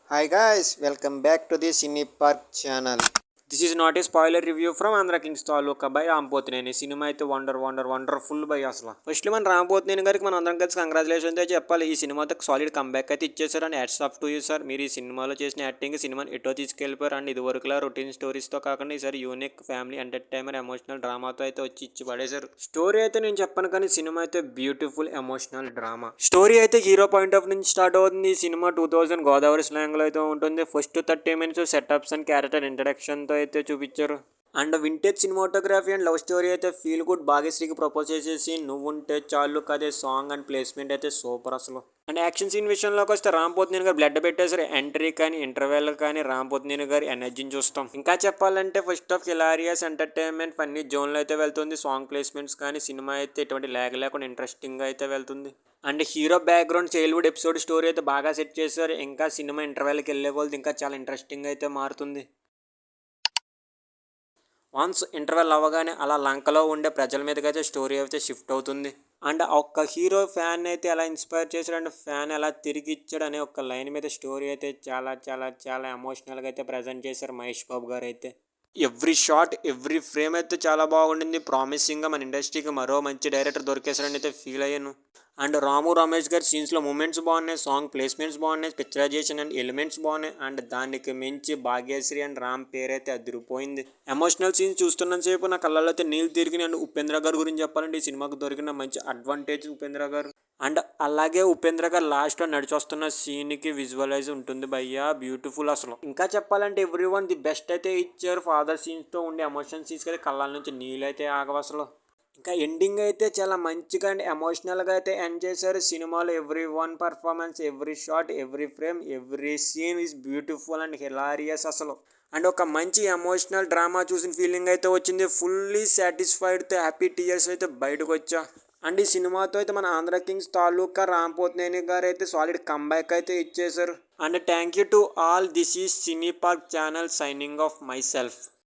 Hi guys, welcome back to the Cine Park channel. This is not a spoiler review from Andhra Kings taluka by Ram Pothineni cinema అయితే wonderful by అసలు first మన రాంపోతినేని గారికి మనం అందరం కలిసి congratulations అయితే చెప్పాలి. ఈ సినిమాతో సాలిడ్ కంబ్యాక్ అయితే ఇచ్చేసారు and hats off to you sir. మీరు ఈ సినిమాలో చేసిన యాక్టింగ్ సినిమాని ఎటో తీసుకెళ్ళిపోయారు అండ్ ఇది వరకులా రొటీన్ స్టోరీస్తో కాకుండా ఈసారి యూనిక్ ఫ్యామిలీ ఎంటర్టైనర్ ఎమోషనల్ డ్రామాతో అయితే వచ్చి ఇచ్చి పడేశారు. స్టోరీ అయితే నేను చెప్పను కానీ సినిమా అయితే బ్యూటిఫుల్ ఎమోషనల్ డ్రామా. స్టోరీ అయితే హీరో పాయింట్ ఆఫ్ నుంచి స్టార్ట్ అవుతుంది. ఈ సినిమా 2000 గోదావరి స్లాంగ్లో అయితే ఉంటుంది. First 30 minutes setups and character ఇంట్రడక్షన్తో అయితే చూపించారు. And vintage cinematography and love story అయితే ఫీల్ గుడ్. భాగ్యశ్రీకి ప్రపోజ్ చేసేసి నువ్వుంటే చాలు కదే సాంగ్ అండ్ ప్లేస్మెంట్ అయితే సూపర్ అసలు. అండ్ యాక్షన్ సీన్ విషయంలోకి వస్తే రాంపోతినేని గారు బ్లడ్ పెట్టేసారు. ఎంట్రీ కానీ ఇంటర్వెల్ కానీ రాంపోతినేని గారి ఎనర్జీని చూస్తాం. ఇంకా చెప్పాలంటే first of hilarious entertainment funny జోన్లో అయితే వెళ్తుంది. సాంగ్ ప్లేస్మెంట్స్ కానీ సినిమా అయితే ఎటువంటి ల్యాగ్ లేకుండా ఇంట్రెస్టింగ్గా అయితే వెళ్తుంది. And hero background childhood episode story అయితే బాగా సెట్ చేశారు. ఇంకా సినిమా ఇంటర్వెల్కి వెళ్ళే వాళ్ళు ఇంకా చాలా ఇంట్రెస్టింగ్ అయితే మారుతుంది. వన్స్ ఇంటర్వెల్ అవ్వగానే అలా లంకలో ఉండే ప్రజల మీదకి అయితే స్టోరీ అయితే షిఫ్ట్ అవుతుంది. అండ్ ఒక్క హీరో ఫ్యాన్ అయితే ఎలా ఇన్స్పైర్ చేశాడు అండ్ ఫ్యాన్ ఎలా తిరిగి ఇచ్చాడు అనే ఒక లైన్ మీద స్టోరీ అయితే చాలా చాలా చాలా ఎమోషనల్గా అయితే ప్రజెంట్ చేశారు మహేష్ బాబు గారు అయితే. ఎవ్రీ షాట్ ఎవ్రీ ఫ్రేమ్ అయితే చాలా బాగుండింది. ప్రామిసింగ్గా మన ఇండస్ట్రీకి మరో మంచి డైరెక్టర్ దొరికేశారని అయితే ఫీల్ అయ్యాను. అండ్ రాము రమేష్ గారి సీన్స్లో మూమెంట్స్ బాగున్నాయి, సాంగ్ ప్లేస్మెంట్స్ బాగున్నాయి, పిక్చరైజేషన్ అండ్ ఎలిమెంట్స్ బాగున్నాయి. అండ్ దానికి మించి భాగ్యశ్రీ అండ్ రామ్ పేరైతే అదిరిపోయింది. ఎమోషనల్ సీన్స్ చూస్తున్నంతసేపు నా కళ్ళల్లో అయితే నీళ్ళు తిరిగి. అండ్ ఉపేంద్ర గారి గురించి చెప్పాలంటే ఈ సినిమాకు దొరికిన మంచి అడ్వాంటేజ్ ఉపేంద్ర గారు. అండ్ అలాగే ఉపేంద్ర గారు లాస్ట్లో నడిచొస్తున్న సీన్కి విజువలైజ్ ఉంటుంది భయ్యా, బ్యూటిఫుల్ అసలు. ఇంకా చెప్పాలంటే ఎవ్రీ వన్ ది బెస్ట్ అయితే ఇచ్చారు. ఫాదర్ సీన్స్తో ఉండే ఎమోషన్ సీన్స్ అయితే కళ్ళ నుంచి నీళ్ళు అయితే ఆగవు అసలు. ఇంకా ఎండింగ్ అయితే చాలా మంచిగా అండ్ ఎమోషనల్గా అయితే ఎండ్ చేశారు. సినిమాలో every one performance, every shot, every frame, every scene is beautiful and hilarious అసలు. అండ్ ఒక మంచి ఎమోషనల్ డ్రామా చూసిన ఫీలింగ్ అయితే వచ్చింది. ఫుల్లీ సాటిస్ఫైడ్తో హ్యాపీ టీయర్స్ అయితే బయటకు వచ్చా. అండ్ ఈ సినిమాతో అయితే మన ఆంధ్ర కింగ్స్ తాలూకా రాంపోతినేని గారు అయితే సాలిడ్ కంబ్యాక్ అయితే ఇచ్చేశారు. And thank you to all. This is cine park channel signing off my self.